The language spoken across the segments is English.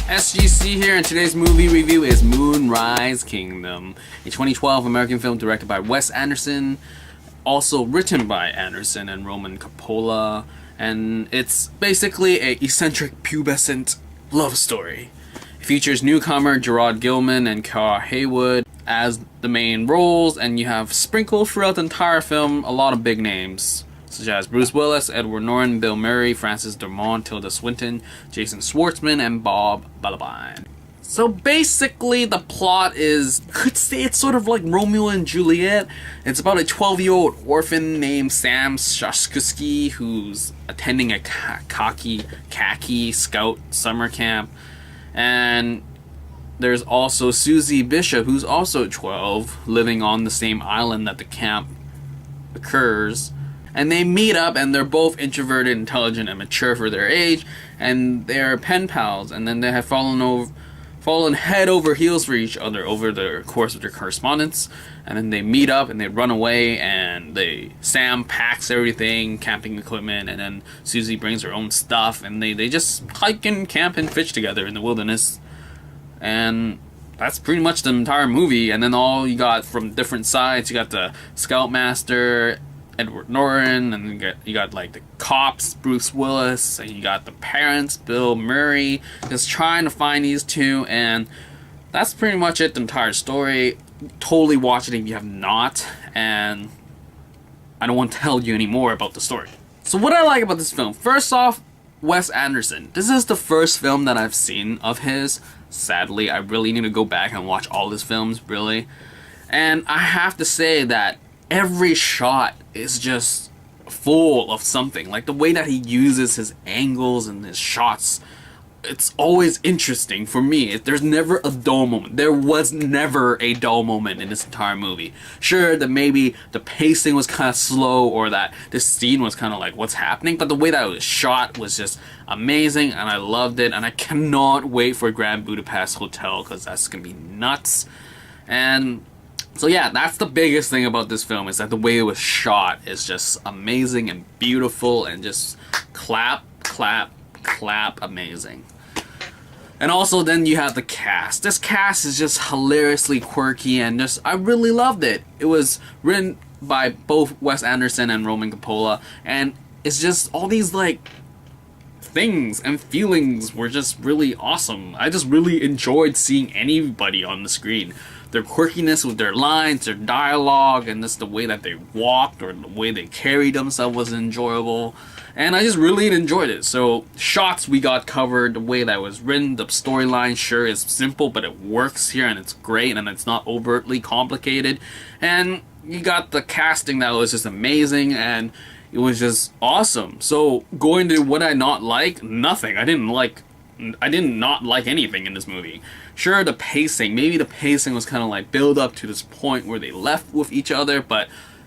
SGC here, and today's movie review is Moonrise Kingdom, a 2012 American film directed by Wes Anderson, also written by Anderson and Roman Coppola, and it's basically a eccentric pubescent love story. It features newcomer Gerard Gilman and Hayward as the main roles, and you have sprinkled throughout the entire film a lot of big names, such as Bruce Willis, Edward Norton, Bill Murray, Francis Dumont, Tilda Swinton, Jason Schwartzman, and Bob Balaban. So basically the plot is, could say it's sort of like Romeo and Juliet. It's about a 12-year-old orphan named Sam Shashkusky who's attending a khaki scout summer camp. And there's also Susie Bishop, who's also 12, living on the same island that the camp occurs. And they meet up, and they're both introverted, intelligent, and mature for their age, and they're pen pals. And then they have fallen head over heels for each other over the course of their correspondence. And then they meet up, and they run away, and Sam packs everything, camping equipment, and then Susie brings her own stuff, and they just hike and camp and fish together in the wilderness. And that's pretty much the entire movie. And then all you got from different sides, you got the scoutmaster, Edward Norton, and you got like the cops, Bruce Willis, and you got the parents, Bill Murray, just trying to find these two, and that's pretty much it, the entire story. Totally watch it if you have not, and I don't want to tell you any more about the story. So what I like about this film, first off, Wes Anderson. This is the first film that I've seen of his. Sadly, I really need to go back and watch all his films, really. And I have to say that every shot is just full of something. Like the way that he uses his angles and his shots, it's always interesting for me. There's never a dull moment. There was never a dull moment in this entire movie. Sure, that maybe the pacing was kind of slow, or that this scene was kind of like, what's happening? But the way that it was shot was just amazing, and I loved it, and I cannot wait for Grand Budapest Hotel, because that's gonna be nuts. And so yeah, that's the biggest thing about this film, is that the way it was shot is just amazing and beautiful, and just clap, clap, clap amazing. And also then you have the cast. This cast is just hilariously quirky, and just, I really loved it. It was written by both Wes Anderson and Roman Coppola, and it's just all these like things and feelings were just really awesome. I just really enjoyed seeing anybody on the screen. Their quirkiness with their lines, their dialogue, and just the way that they walked or the way they carried themselves was enjoyable. And I just really enjoyed it. So, shots we got covered, the way that it was written, the storyline sure is simple, but it works here and it's great and it's not overtly complicated. And you got the casting that was just amazing, and it was just awesome. So, going to what I not like, nothing. I did not like anything in this movie. Sure, the pacing, maybe the pacing was kind of like build up to this point where they left with each other, but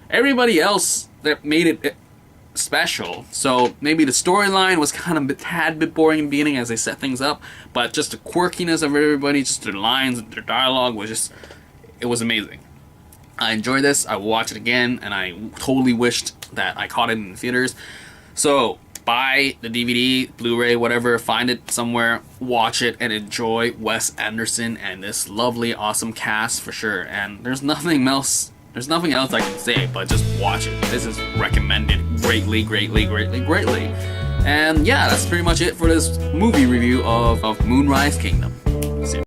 everybody else that made it special. So maybe the storyline was kind of a tad bit boring in the beginning as they set things up, but just the quirkiness of everybody, just their lines, their dialogue was just, it was amazing. I enjoyed this, I will watch it again, and I totally wished that I caught it in the theaters. So buy the DVD, Blu-ray, whatever, find it somewhere, watch it, and enjoy Wes Anderson and this lovely, awesome cast for sure. And there's nothing else I can say, but just watch it. This is recommended greatly, greatly, greatly, greatly. And yeah, that's pretty much it for this movie review of Moonrise Kingdom. See you.